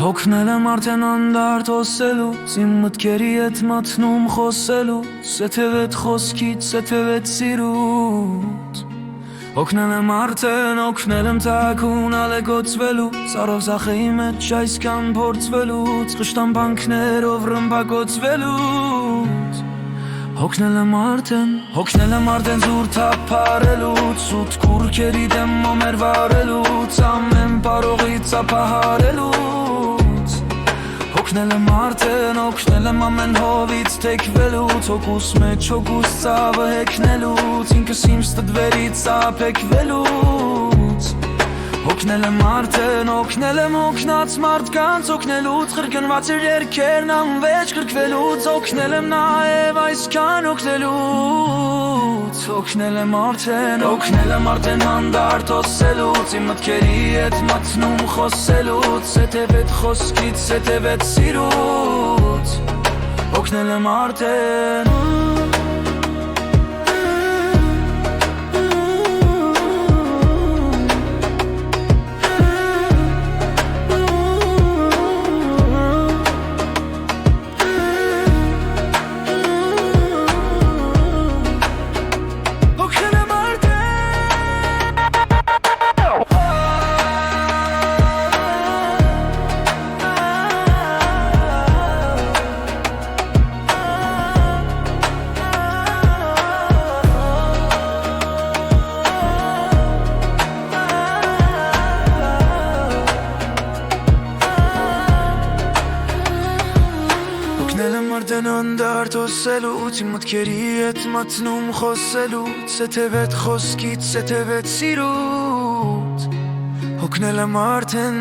Հոգնել եմ արդեն անդարդ հոսելուց, իմ մտքերի հետ մատնում խոսելուց, սեթևետ խոսքից, սեթևետ սիրուց։ Հոգնել եմ արդեն, հոգնել եմ թաքուն ալեգոցվելուց, առով զախեի մեջ այսքան փորձվելուց, խշտամբանքներով ռմբակոծվելուց։ Հոգնել եմ արդեն զուր թափարելուց, սուտ կուրքերի դեմ մոմեր վարելուց, ամեն պարողից ապահարելուց։ Հոգնել եմ ամեն հովից թեքվելուց, հոգուս մեջ հոգուս ծավը հեքնելուց, ինքս իմ ստդվերից ապեքվելուց։ Հոգնել եմ հոգնած մարդկանց օգնելուց, խրգնված էր երգերն անվեճ կրկվելուց, հոգնել եմ նաև այսքան օգնելուց։ Հոգնել եմ արդեն հանդարտ հոսելուց, իմ մտքերի հետ մատնում խոսելուց, սեթևետ խոսքից, սեթևետ սիրուց։ Հոգնել եմ արդեն անդարդ հոսելուց, իմ մտքերի հետ մատնում խոսելուց, սեթևետ խոսքից, սեթևետ սիրուց։ Հոգնել եմ արդեն